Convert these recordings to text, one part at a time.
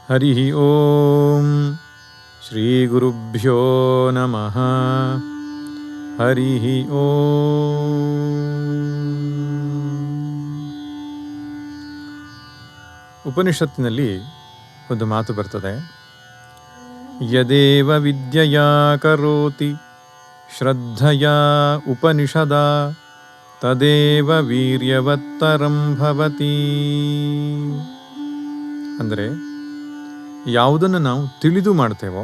ಹರಿ ಓಂ ಶ್ರೀ ಗುರುಭ್ಯೋ ನಮಃ. ಹರಿ ಓಂ. ಉಪನಿಷತ್ತಿನಲ್ಲಿ ಒಂದು ಮಾತು ಬರ್ತದೆ. ಯದೇವ ವಿದ್ಯೆಯಾ ಕರೋತಿ ಶ್ರದ್ಧಯಾ ಉಪನಿಷದ ತದೇವ ವೀರ್ಯವತ್ತರಂ ಭವತಿ. ಅಂದರೆ ಯಾವುದನ್ನು ನಾವು ತಿಳಿದು ಮಾಡ್ತೇವೋ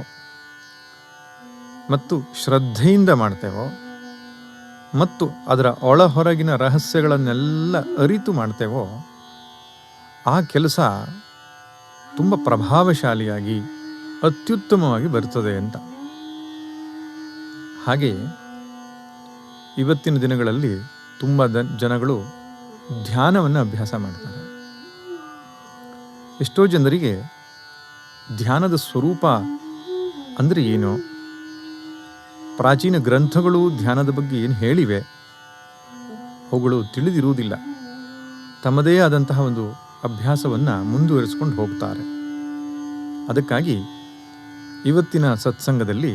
ಮತ್ತು ಶ್ರದ್ಧೆಯಿಂದ ಮಾಡ್ತೇವೋ ಮತ್ತು ಅದರ ಒಳಹೊರಗಿನ ರಹಸ್ಯಗಳನ್ನೆಲ್ಲ ಅರಿತು ಮಾಡ್ತೇವೋ ಆ ಕೆಲಸ ತುಂಬ ಪ್ರಭಾವಶಾಲಿಯಾಗಿ ಅತ್ಯುತ್ತಮವಾಗಿ ಬರ್ತದೆ ಅಂತ. ಹಾಗೆ ಇವತ್ತಿನ ದಿನಗಳಲ್ಲಿ ತುಂಬ ಜನಗಳು ಧ್ಯಾನವನ್ನು ಅಭ್ಯಾಸ ಮಾಡ್ತಾರೆ. ಎಷ್ಟೋ ಜನರಿಗೆ ಧ್ಯಾನದ ಸ್ವರೂಪ ಅಂದರೆ ಏನು, ಪ್ರಾಚೀನ ಗ್ರಂಥಗಳು ಧ್ಯಾನದ ಬಗ್ಗೆ ಏನು ಹೇಳಿವೆ ಅವುಗಳು ತಿಳಿದಿರುವುದಿಲ್ಲ. ತಮ್ಮದೇ ಆದಂತಹ ಒಂದು ಅಭ್ಯಾಸವನ್ನು ಮುಂದುವರಿಸಿಕೊಂಡು ಹೋಗ್ತಾರೆ. ಅದಕ್ಕಾಗಿ ಇವತ್ತಿನ ಸತ್ಸಂಗದಲ್ಲಿ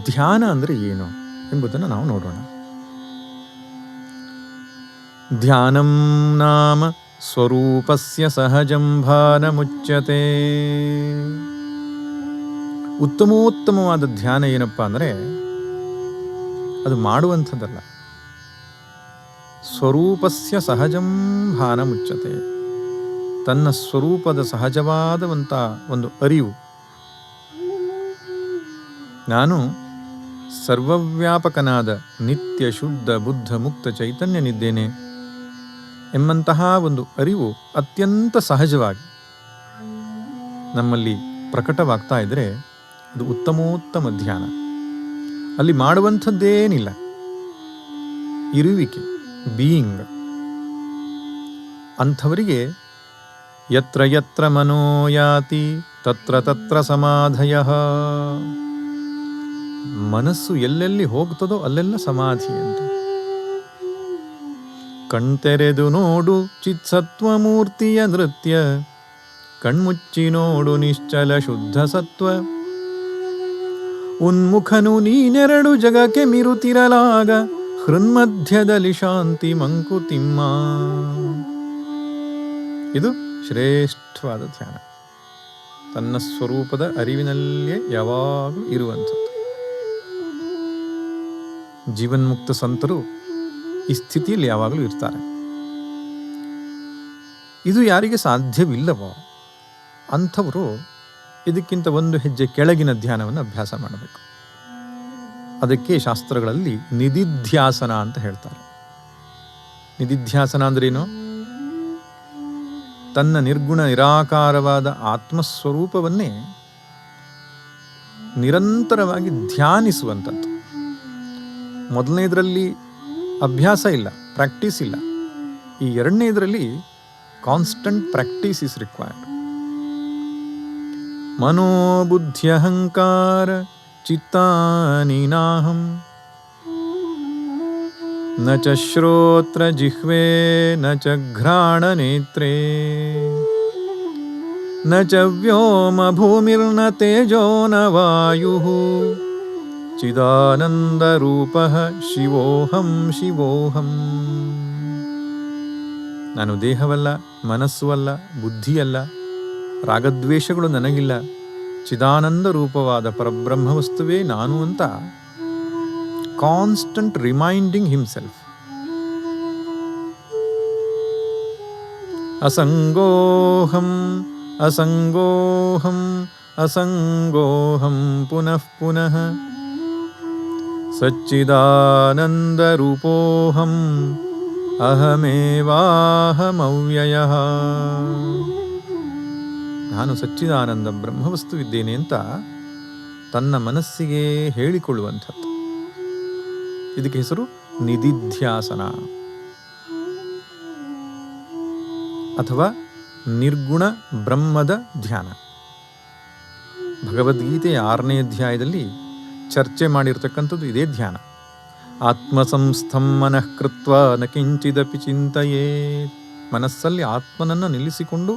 ಧ್ಯಾನ ಅಂದರೆ ಏನು ಎಂಬುದನ್ನು ನಾವು ನೋಡೋಣ. ಧ್ಯಾನಂ ನಾಮ ಸ್ವರೂಪಸ್ಯ ಸಹಜಂ ಭಾನಮುಚ್ಯತೆ. ಉತ್ತಮೋತ್ತಮವಾದ ಧ್ಯಾನ ಏನಪ್ಪ ಅಂದರೆ ಅದು ಮಾಡುವಂಥದ್ದಲ್ಲ. ಸ್ವರೂಪಸ್ಯ ಸಹಜಂ ಭಾನಮುಚ್ಯತೆ. ತನ್ನ ಸ್ವರೂಪದ ಸಹಜವಾದಂಥ ಒಂದು ಅರಿವು, ನಾನು ಸರ್ವವ್ಯಾಪಕನಾದ ನಿತ್ಯ ಶುದ್ಧ ಬುದ್ಧ ಮುಕ್ತ ಚೈತನ್ಯನಿದ್ದೇನೆ ಎಂಬಂತಹ ಒಂದು ಅರಿವು ಅತ್ಯಂತ ಸಹಜವಾಗಿ ನಮ್ಮಲ್ಲಿ ಪ್ರಕಟವಾಗ್ತಾ ಇದ್ದರೆ ಅದು ಉತ್ತಮೋತ್ತಮ ಧ್ಯಾನ. ಅಲ್ಲಿ ಮಾಡುವಂಥದ್ದೇನಿಲ್ಲ, ಇರುವಿಕೆ, ಬೀಯಿಂಗ್. ಅಂಥವರಿಗೆ ಯತ್ರ ಯತ್ರ ಮನೋಯಾತಿ ತತ್ರ ತತ್ರ ಸಮಾಧಯಃ. ಮನಸ್ಸು ಎಲ್ಲೆಲ್ಲಿ ಹೋಗ್ತದೋ ಅಲ್ಲೆಲ್ಲ ಸಮಾಧಿ ಅಂತ. ಕಣ್ತೆರೆದು ನೋಡು ಚಿತ್ಸತ್ವಮೂರ್ತಿಯ ನೃತ್ಯ, ಕಣ್ಮುಚ್ಚಿ ನೋಡು ನಿಶ್ಚಲ ಶುದ್ಧ ಸತ್ವ. ಉನ್ಮುಖನು ನೀನೆರಡು ಜಗಕ್ಕೆ ಮಿರುತಿರಲಾಗ, ಹೃನ್ಮಧ್ಯದಲ್ಲಿ ಶಾಂತಿ ಮಂಕುತಿಮ್ಮ. ಇದು ಶ್ರೇಷ್ಠವಾದ ಧ್ಯಾನ. ತನ್ನ ಸ್ವರೂಪದ ಅರಿವಿನಲ್ಲಿಯೇ ಯಾವಾಗಲೂ ಇರುವಂಥದ್ದು. ಜೀವನ್ಮುಕ್ತ ಸಂತರು ಈ ಸ್ಥಿತಿಯಲ್ಲಿ ಯಾವಾಗಲೂ ಇರ್ತಾರೆ. ಇದು ಯಾರಿಗೆ ಸಾಧ್ಯವಿಲ್ಲವೋ ಅಂಥವರು ಇದಕ್ಕಿಂತ ಒಂದು ಹೆಜ್ಜೆ ಕೆಳಗಿನ ಧ್ಯಾನವನ್ನು ಅಭ್ಯಾಸ ಮಾಡಬೇಕು. ಅದಕ್ಕೆ ಶಾಸ್ತ್ರಗಳಲ್ಲಿ ನಿಧಿಧ್ಯಾಸನ ಅಂತ ಹೇಳ್ತಾರೆ. ನಿಧಿಧ್ಯಾಸನ ಅಂದ್ರೇನು? ತನ್ನ ನಿರ್ಗುಣ ನಿರಾಕಾರವಾದ ಆತ್ಮಸ್ವರೂಪವನ್ನೇ ನಿರಂತರವಾಗಿ ಧ್ಯಾನಿಸುವಂಥದ್ದು. ಮೊದಲನೇದರಲ್ಲಿ ಅಭ್ಯಾಸ ಇಲ್ಲ, ಪ್ರಾಕ್ಟೀಸ್ ಇಲ್ಲ. ಈ ಎರಡನೇದರಲ್ಲಿ ಕಾನ್ಸ್ಟಂಟ್ ಪ್ರಾಕ್ಟೀಸ್ ಇಸ್ ರಿಕ್ವೈರ್ಡ್. ಮನೋಬುದ್ಧ್ಯಹಂಕಾರ ಚಿತ್ತಾನಿ ನಾಹಂ ನ ಚ ಶ್ರೋತ್ರ ಜಿಹ್ವೆ ನ ಚ ಘ್ರಾಣ ನೇತ್ರೇ ನ ಚ ವ್ಯೋಮ ಭೂಮಿರ್ನ ತೇಜೋ ನ ವಾಯುಃ ಚಿದಾನಂದ ರೂಪಃ ಶಿವೋಹಂ ಶಿವೋಹಂ. ನಾನು ದೇಹವಲ್ಲ, ಮನಸ್ಸು ಅಲ್ಲ, ಬುದ್ಧಿಯಲ್ಲ, ರಾಗದ್ವೇಷಗಳು ನನಗಿಲ್ಲ, ಚಿದಾನಂದ ರೂಪವಾದ ಪರಬ್ರಹ್ಮ ವಸ್ತುವೇ ನಾನು ಅಂತ ಕಾನ್ಸ್ಟಂಟ್ ರಿಮೈಂಡಿಂಗ್ ಹಿಮ್ಸೆಲ್ಫ್. ಅಸಂಗೋಹಂ ಅಸಂಗೋಹಂ ಅಸಂಗೋಹಂ ಪುನಃ ಪುನಃ ಸಚ್ಚಿದಾನಂದರೂಪೋಹಂ ಅಹಮೇವಾಹಮವ್ಯಯಃ. ನಾನು ಸಚ್ಚಿದಾನಂದ ಬ್ರಹ್ಮವಸ್ತುವಿದ್ದೇನೆ ಅಂತ ತನ್ನ ಮನಸ್ಸಿಗೆ ಹೇಳಿಕೊಳ್ಳುವಂಥದ್ದು. ಇದಕ್ಕೆ ಹೆಸರು ನಿಧಿಧ್ಯಾಸನ ಅಥವಾ ನಿರ್ಗುಣ ಬ್ರಹ್ಮದ ಧ್ಯಾನ. ಭಗವದ್ಗೀತೆಯ 6ನೇ ಅಧ್ಯಾಯದಲ್ಲಿ ಚರ್ಚೆ ಮಾಡಿರ್ತಕ್ಕಂಥದ್ದು ಇದೇ ಧ್ಯಾನ. ಆತ್ಮಸಂಸ್ಥಂ ಮನಃ ಕೃತ್ವ ನ ಕಿಂಚಿದಪಿ ಚಿಂತೆಯೇ. ಮನಸ್ಸಲ್ಲಿ ಆತ್ಮನನ್ನು ನಿಲ್ಲಿಸಿಕೊಂಡು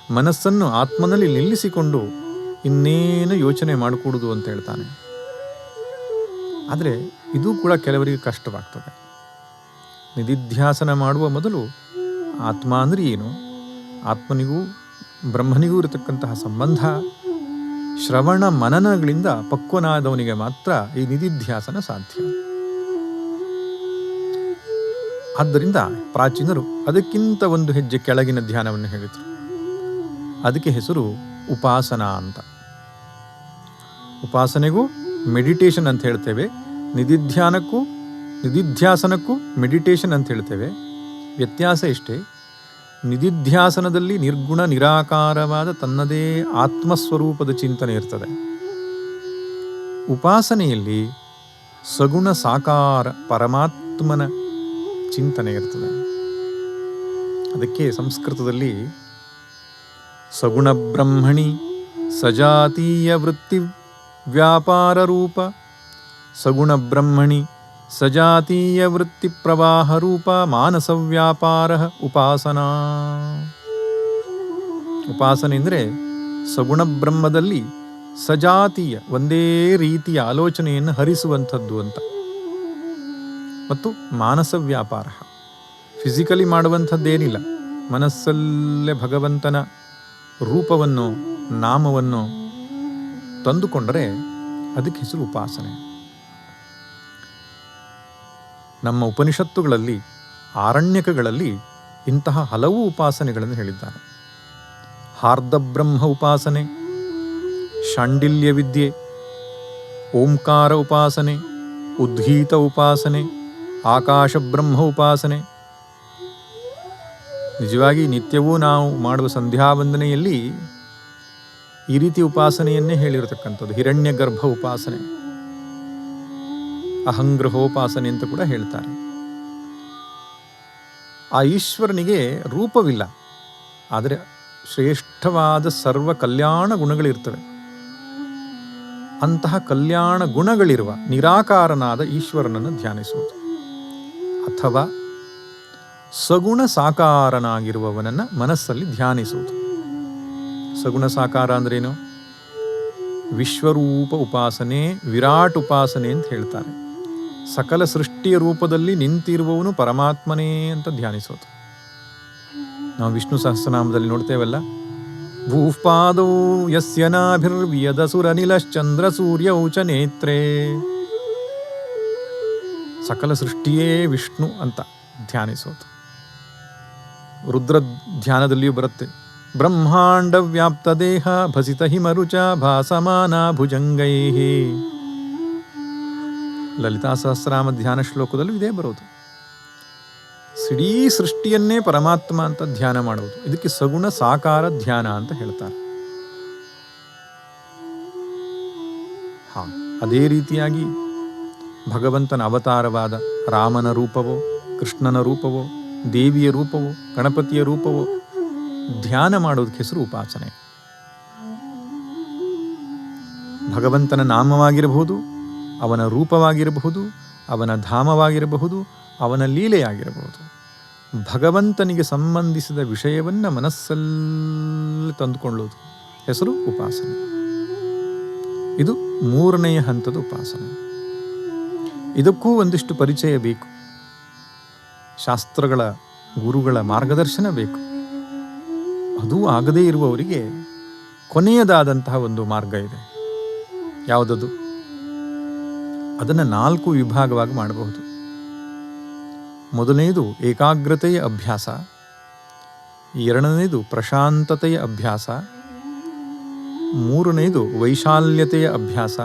ಮನಸ್ಸನ್ನು ಆತ್ಮನಲ್ಲಿ ನಿಲ್ಲಿಸಿಕೊಂಡು ಇನ್ನೇನು ಯೋಚನೆ ಮಾಡಿಕೊಡುದು ಅಂತ ಹೇಳ್ತಾನೆ. ಆದರೆ ಇದು ಕೂಡ ಕೆಲವರಿಗೆ ಕಷ್ಟವಾಗ್ತದೆ. ನಿಧಿಧ್ಯಾಸನ ಮಾಡುವ ಮೊದಲು ಆತ್ಮ ಅಂದರೆ ಏನು, ಆತ್ಮನಿಗೂ ಬ್ರಹ್ಮನಿಗೂ ಇರತಕ್ಕಂತಹ ಸಂಬಂಧ, ಶ್ರವಣ ಮನನಗಳಿಂದ ಪಕ್ವನಾದವನಿಗೆ ಮಾತ್ರ ಈ ನಿಧಿಧ್ಯಾಸನ ಸಾಧ್ಯ. ಆದ್ದರಿಂದ ಪ್ರಾಚೀನರು ಅದಕ್ಕಿಂತ ಒಂದು ಹೆಜ್ಜೆ ಕೆಳಗಿನ ಧ್ಯಾನವನ್ನು ಹೇಳಿದರು. ಅದಕ್ಕೆ ಹೆಸರು ಉಪಾಸನಾ ಅಂತ. ಉಪಾಸನೆಗೂ ಮೆಡಿಟೇಷನ್ ಅಂತ ಹೇಳ್ತೇವೆ, ನಿಧಿಧ್ಯಾಸನಕ್ಕೂ ಮೆಡಿಟೇಷನ್ ಅಂತ ಹೇಳ್ತೇವೆ. ವ್ಯತ್ಯಾಸ ಇಷ್ಟೇ, ನಿಧಿಧ್ಯಾಸನದಲ್ಲಿ ನಿರ್ಗುಣ ನಿರಾಕಾರವಾದ ತನ್ನದೇ ಆತ್ಮಸ್ವರೂಪದ ಚಿಂತನೆ ಇರ್ತದೆ. ಉಪಾಸನೆಯಲ್ಲಿ ಸಗುಣ ಸಾಕಾರ ಪರಮಾತ್ಮನ ಚಿಂತನೆ ಇರ್ತದೆ. ಅದಕ್ಕೆ ಸಂಸ್ಕೃತದಲ್ಲಿ ಸಗುಣ ಬ್ರಹ್ಮಣಿ ಸಜಾತೀಯ ವೃತ್ತಿ ವ್ಯಾಪಾರ ರೂಪ, ಸಗುಣ ಬ್ರಹ್ಮಣಿ ಸಜಾತೀಯ ವೃತ್ತಿ ಪ್ರವಾಹ ರೂಪ ಮಾನಸ ವ್ಯಾಪಾರ ಉಪಾಸನಾ. ಉಪಾಸನೆ ಅಂದರೆ ಸಗುಣ ಬ್ರಹ್ಮದಲ್ಲಿ ಸಜಾತೀಯ ಒಂದೇ ರೀತಿಯ ಆಲೋಚನೆಯನ್ನು ಹರಿಸುವಂಥದ್ದು ಅಂತ. ಮತ್ತು ಮಾನಸ ವ್ಯಾಪಾರ, ಫಿಸಿಕಲಿ ಮಾಡುವಂಥದ್ದೇನಿಲ್ಲ, ಮನಸ್ಸಲ್ಲೇ ಭಗವಂತನ ರೂಪವನ್ನು ನಾಮವನ್ನು ತಂದುಕೊಂಡರೆ ಅದಕ್ಕೆ ಹೆಸರು ಉಪಾಸನೆ. ನಮ್ಮ ಉಪನಿಷತ್ತುಗಳಲ್ಲಿ, ಆರಣ್ಯಕಗಳಲ್ಲಿ ಇಂತಹ ಹಲವು ಉಪಾಸನೆಗಳನ್ನು ಹೇಳಿದ್ದಾರೆ. ಹಾರ್ದ ಬ್ರಹ್ಮ ಉಪಾಸನೆ, ಶಾಂಡಿಲ್ಯ ವಿದ್ಯೆ, ಓಂಕಾರ ಉಪಾಸನೆ, ಉದ್ಗೀತ ಉಪಾಸನೆ, ಆಕಾಶ ಬ್ರಹ್ಮ ಉಪಾಸನೆ. ನಿಜವಾಗಿ ನಿತ್ಯವೂ ನಾವು ಮಾಡುವ ಸಂಧ್ಯಾವಂದನೆಯಲ್ಲಿ ಈ ರೀತಿ ಉಪಾಸನೆಯನ್ನೇ ಹೇಳಿರತಕ್ಕಂಥದ್ದು. ಹಿರಣ್ಯ ಗರ್ಭ ಉಪಾಸನೆ, ಅಹಂಗ್ರಹೋಪಾಸನೆ ಅಂತ ಕೂಡ ಹೇಳ್ತಾರೆ. ಆ ಈಶ್ವರನಿಗೆ ರೂಪವಿಲ್ಲ, ಆದರೆ ಶ್ರೇಷ್ಠವಾದ ಸರ್ವ ಕಲ್ಯಾಣ ಗುಣಗಳಿರ್ತವೆ. ಅಂತಹ ಕಲ್ಯಾಣ ಗುಣಗಳಿರುವ ನಿರಾಕಾರನಾದ ಈಶ್ವರನನ್ನು ಧ್ಯಾನಿಸುವುದು, ಅಥವಾ ಸಗುಣ ಸಾಕಾರನಾಗಿರುವವನನ್ನು ಮನಸ್ಸಲ್ಲಿ ಧ್ಯಾನಿಸುವುದು. ಸಗುಣ ಸಾಕಾರ ಅಂದ್ರೇನು? ವಿಶ್ವರೂಪ ಉಪಾಸನೆ, ವಿರಾಟ್ ಉಪಾಸನೆ ಅಂತ ಹೇಳ್ತಾರೆ. ಸಕಲ ಸೃಷ್ಟಿಯ ರೂಪದಲ್ಲಿ ನಿಂತಿರುವವನು ಪರಮಾತ್ಮನೇ ಅಂತ ಧ್ಯಾನಿಸೋದು. ನಾವು ವಿಷ್ಣು ಸಹಸ್ರನಾಮದಲ್ಲಿ ನೋಡ್ತೇವಲ್ಲ, ಭೂಪಾದೋ ಯಸ್ಯ ನಾಭಿರ್ವಿಯದಸುರನಿಲಶ್ಚಂದ್ರ ಸೂರ್ಯೌ ಚ ನೇತ್ರೇ. ಸಕಲ ಸೃಷ್ಟಿಯೇ ವಿಷ್ಣು ಅಂತ ಧ್ಯಾನಿಸೋದು. ರುದ್ರ ಧ್ಯಾನದಲ್ಲಿಯೂ ಬರುತ್ತೆ, ಬ್ರಹ್ಮಾಂಡ ವ್ಯಾಪ್ತ ದೇಹ ಭಸಿತ ಹಿಮರುಚ ಭಾಸಮಾನ ಭುಜಂಗೈ. ಲಲಿತಾ ಸಹಸ್ರಾಮ ಧ್ಯಾನ ಶ್ಲೋಕದಲ್ಲೂ ಇದೇ ಬರೋದು. ಇಡೀ ಸೃಷ್ಟಿಯನ್ನೇ ಪರಮಾತ್ಮ ಅಂತ ಧ್ಯಾನ ಮಾಡುವುದು. ಇದಕ್ಕೆ ಸಗುಣ ಸಾಕಾರ ಧ್ಯಾನ ಅಂತ ಹೇಳ್ತಾರೆ. ಅದೇ ರೀತಿಯಾಗಿ ಭಗವಂತನ ಅವತಾರವಾದ ರಾಮನ ರೂಪವೋ, ಕೃಷ್ಣನ ರೂಪವೋ, ದೇವಿಯ ರೂಪವೋ, ಗಣಪತಿಯ ರೂಪವೋ ಧ್ಯಾನ ಮಾಡೋದಕ್ಕೆ ಹೆಸರು ಉಪಾಸನೆ. ಭಗವಂತನ ನಾಮವಾಗಿರಬಹುದು, ಅವನ ರೂಪವಾಗಿರಬಹುದು, ಅವನ ಧಾಮವಾಗಿರಬಹುದು, ಅವನ ಲೀಲೆಯಾಗಿರಬಹುದು. ಭಗವಂತನಿಗೆ ಸಂಬಂಧಿಸಿದ ವಿಷಯವನ್ನು ಮನಸ್ಸಲ್ಲಿ ತಂದುಕೊಳ್ಳುವುದು ಹೆಸರು ಉಪಾಸನೆ. ಇದು ಮೂರನೆಯ ಹಂತದ ಉಪಾಸನೆ. ಇದಕ್ಕೂ ಒಂದಿಷ್ಟು ಪರಿಚಯ ಬೇಕು, ಶಾಸ್ತ್ರಗಳ ಗುರುಗಳ ಮಾರ್ಗದರ್ಶನ ಬೇಕು. ಅದೂ ಆಗದೇ ಇರುವವರಿಗೆ ಕೊನೆಯದಾದಂತಹ ಒಂದು ಮಾರ್ಗ ಇದೆ. ಯಾವುದದು? ಅದನ್ನು 4 ವಿಭಾಗವಾಗಿ ಮಾಡಬಹುದು. ಮೊದಲನೆಯದು ಏಕಾಗ್ರತೆಯ ಅಭ್ಯಾಸ, ಎರಡನೆಯದು ಪ್ರಶಾಂತತೆಯ ಅಭ್ಯಾಸ, ಮೂರನೆಯದು ವೈಶಾಲ್ಯತೆಯ ಅಭ್ಯಾಸ,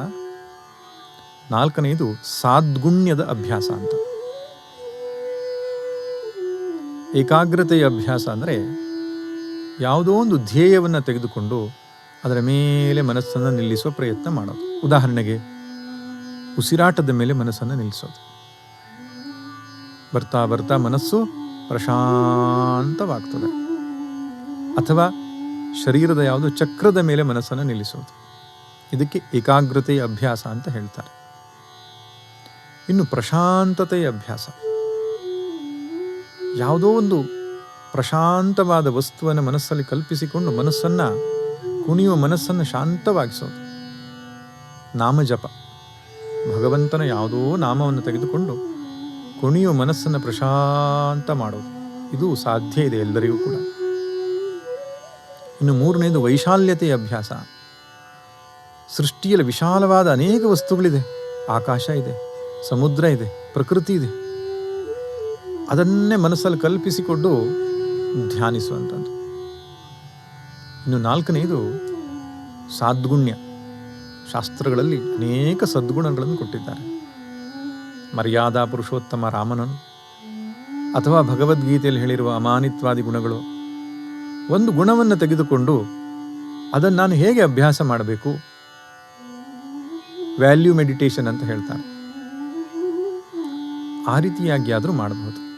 ನಾಲ್ಕನೆಯದು ಸಾದ್ಗುಣ್ಯದ ಅಭ್ಯಾಸ ಅಂತ. ಏಕಾಗ್ರತೆಯ ಅಭ್ಯಾಸ ಅಂದರೆ ಯಾವುದೋ ಒಂದು ಧ್ಯೇಯವನ್ನು ತೆಗೆದುಕೊಂಡು ಅದರ ಮೇಲೆ ಮನಸ್ಸನ್ನು ನಿಲ್ಲಿಸುವ ಪ್ರಯತ್ನ ಮಾಡೋದು. ಉದಾಹರಣೆಗೆ ಉಸಿರಾಟದ ಮೇಲೆ ಮನಸ್ಸನ್ನು ನಿಲ್ಲಿಸೋದು. ಬರ್ತಾ ಬರ್ತಾ ಮನಸ್ಸು ಪ್ರಶಾಂತವಾಗ್ತದೆ. ಅಥವಾ ಶರೀರದ ಯಾವುದೋ ಚಕ್ರದ ಮೇಲೆ ಮನಸ್ಸನ್ನು ನಿಲ್ಲಿಸೋದು. ಇದಕ್ಕೆ ಏಕಾಗ್ರತೆಯ ಅಭ್ಯಾಸ ಅಂತ ಹೇಳ್ತಾರೆ. ಇನ್ನು ಪ್ರಶಾಂತತೆಯ ಅಭ್ಯಾಸ, ಯಾವುದೋ ಒಂದು ಪ್ರಶಾಂತವಾದ ವಸ್ತುವನ್ನು ಮನಸ್ಸಲ್ಲಿ ಕಲ್ಪಿಸಿಕೊಂಡು ಮನಸ್ಸನ್ನು ಕುಣಿಯುವ ಮನಸ್ಸನ್ನು ಶಾಂತವಾಗಿಸೋದು. ನಾಮಜಪ, ಭಗವಂತನ ಯಾವುದೋ ನಾಮವನ್ನು ತೆಗೆದುಕೊಂಡು ಕುಣಿಯುವ ಮನಸ್ಸನ್ನು ಪ್ರಶಾಂತ ಮಾಡೋದು. ಇದು ಸಾಧ್ಯ ಇದೆ ಎಲ್ಲರಿಗೂ ಕೂಡ. ಇನ್ನು ಮೂರನೇದು ವೈಶಾಲ್ಯತೆಯ ಅಭ್ಯಾಸ. ಸೃಷ್ಟಿಯಲ್ಲಿ ವಿಶಾಲವಾದ ಅನೇಕ ವಸ್ತುಗಳಿದೆ. ಆಕಾಶ ಇದೆ, ಸಮುದ್ರ ಇದೆ, ಪ್ರಕೃತಿ ಇದೆ. ಅದನ್ನೇ ಮನಸ್ಸಲ್ಲಿ ಕಲ್ಪಿಸಿಕೊಂಡು ಧ್ಯಾನಿಸುವಂಥದ್ದು. ಇನ್ನು ನಾಲ್ಕನೆಯದು ಸಾದ್ಗುಣ್ಯ. ಶಾಸ್ತ್ರಗಳಲ್ಲಿ ಅನೇಕ ಸದ್ಗುಣಗಳನ್ನು ಕೊಟ್ಟಿದ್ದಾರೆ. ಮರ್ಯಾದಾ ಪುರುಷೋತ್ತಮ ರಾಮನನು ಅಥವಾ ಭಗವದ್ಗೀತೆಯಲ್ಲಿ ಹೇಳಿರುವ ಅಮಾನಿತ್ವಾದಿ ಗುಣಗಳು. ಒಂದು ಗುಣವನ್ನು ತೆಗೆದುಕೊಂಡು ಅದನ್ನು ನಾನು ಹೇಗೆ ಅಭ್ಯಾಸ ಮಾಡಬೇಕು, ವ್ಯಾಲ್ಯೂ ಮೆಡಿಟೇಷನ್ ಅಂತ ಹೇಳ್ತಾರೆ. ಆ ರೀತಿಯಾಗಿ ಆದರೂ ಮಾಡಬಹುದು.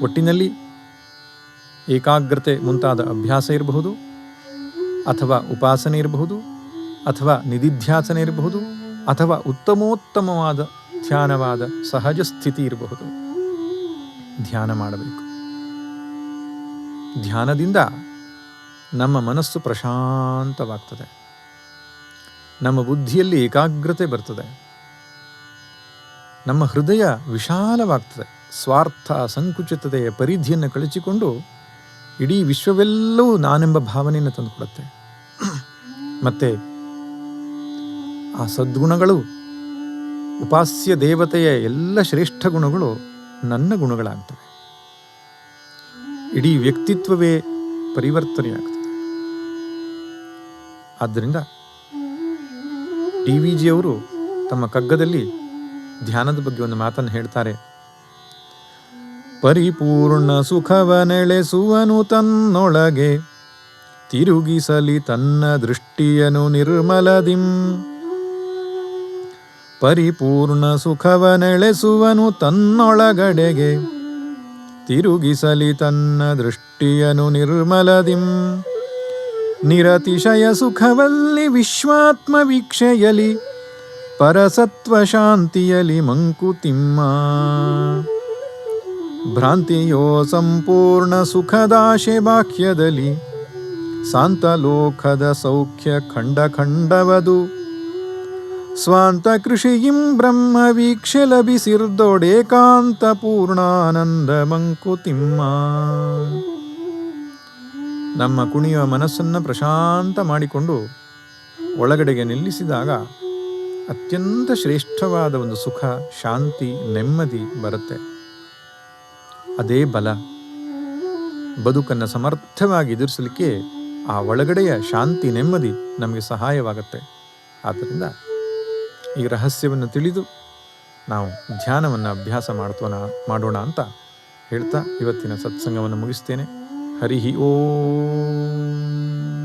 ಒಟ್ಟಿನಲ್ಲಿ ಏಕಾಗ್ರತೆ ಮುಂತಾದ ಅಭ್ಯಾಸ ಇರಬಹುದು, ಅಥವಾ ಉಪಾಸನೆ ಇರಬಹುದು, ಅಥವಾ ನಿಧಿಧ್ಯಾಸನೆ ಇರಬಹುದು, ಅಥವಾ ಉತ್ತಮೋತ್ತಮವಾದ ಧ್ಯಾನವಾದ ಸಹಜ ಸ್ಥಿತಿ ಇರಬಹುದು. ಧ್ಯಾನ ಮಾಡಬೇಕು. ಧ್ಯಾನದಿಂದ ನಮ್ಮ ಮನಸ್ಸು ಪ್ರಶಾಂತವಾಗ್ತದೆ, ನಮ್ಮ ಬುದ್ಧಿಯಲ್ಲಿ ಏಕಾಗ್ರತೆ ಬರ್ತದೆ, ನಮ್ಮ ಹೃದಯ ವಿಶಾಲವಾಗ್ತದೆ. ಸ್ವಾರ್ಥ ಸಂಕುಚಿತತೆಯ ಪರಿಧಿಯನ್ನು ಕಳಚಿಕೊಂಡು ಇಡೀ ವಿಶ್ವವೆಲ್ಲವೂ ನಾನೆಂಬ ಭಾವನೆಯನ್ನು ತಂದುಕೊಡುತ್ತೆ. ಮತ್ತೆ ಆ ಸದ್ಗುಣಗಳು, ಉಪಾಸ್ಯ ದೇವತೆಯ ಎಲ್ಲ ಶ್ರೇಷ್ಠ ಗುಣಗಳು ನನ್ನ ಗುಣಗಳಾಗ್ತವೆ. ಇಡೀ ವ್ಯಕ್ತಿತ್ವವೇ ಪರಿವರ್ತನೆಯಾಗ್ತದೆ. ಆದ್ದರಿಂದ DVG ಅವರು ತಮ್ಮ ಕಗ್ಗದಲ್ಲಿ ಧ್ಯಾನದ ಬಗ್ಗೆ ಒಂದು ಮಾತನ್ನು ಹೇಳ್ತಾರೆ. ಪರಿಪೂರ್ಣ ಸುಖವನೆಳೆಸುವನು ತನ್ನೊಳಗೆ, ತಿರುಗಿಸಲಿ ತನ್ನ ದೃಷ್ಟಿಯನು ನಿರ್ಮಲದಿಂ. ಪರಿಪೂರ್ಣ ಸುಖವನೆಳೆಸುವನು ತನ್ನೊಳಗಡೆಗೆ, ತಿರುಗಿಸಲಿ ತನ್ನ ದೃಷ್ಟಿಯನು ನಿರ್ಮಲದಿಂ. ನಿರತಿಶಯ ಸುಖವಲ್ಲಿ ವಿಶ್ವಾತ್ಮ ವೀಕ್ಷೆಯಲಿ, ಪರಸತ್ವ ಶಾಂತಿಯಲಿ ಮಂಕುತಿಮ್ಮ. ಭ್ರಾಂತಿಯೋ ಸಂಪೂರ್ಣ ಸುಖದಾಶೆ ಬಾಹ್ಯದಲ್ಲಿ, ಸಾಂತಲೋಕದ ಸೌಖ್ಯ ಖಂಡ ಖಂಡವದು. ಸ್ವಾಂತ ಕೃಷಿಯಿಂ ಬ್ರಹ್ಮ ವೀಕ್ಷೆ ಲಭಿಸಿರ್ದೊಡೇಕಾಂತ ಪೂರ್ಣಾನಂದ ಮಂಕುತಿಮ್ಮ. ನಮ್ಮ ಕುಣಿಯುವ ಮನಸ್ಸನ್ನು ಪ್ರಶಾಂತ ಮಾಡಿಕೊಂಡು ಒಳಗಡೆಗೆ ನಿಲ್ಲಿಸಿದಾಗ ಅತ್ಯಂತ ಶ್ರೇಷ್ಠವಾದ ಒಂದು ಸುಖ, ಶಾಂತಿ, ನೆಮ್ಮದಿ ಬರುತ್ತೆ. ಅದೇ ಬಲ. ಬದುಕನ್ನು ಸಮರ್ಥವಾಗಿ ಎದುರಿಸಲಿಕ್ಕೆ ಆ ಒಳಗಡೆಯ ಶಾಂತಿ, ನೆಮ್ಮದಿ ನಮಗೆ ಸಹಾಯವಾಗುತ್ತೆ. ಆದ್ದರಿಂದ ಈ ರಹಸ್ಯವನ್ನು ತಿಳಿದು ನಾವು ಧ್ಯಾನವನ್ನು ಅಭ್ಯಾಸ ಮಾಡೋಣ ಅಂತ ಹೇಳ್ತಾ ಇವತ್ತಿನ ಸತ್ಸಂಗವನ್ನು ಮುಗಿಸ್ತೇನೆ. ಹರಿ ಓಂ.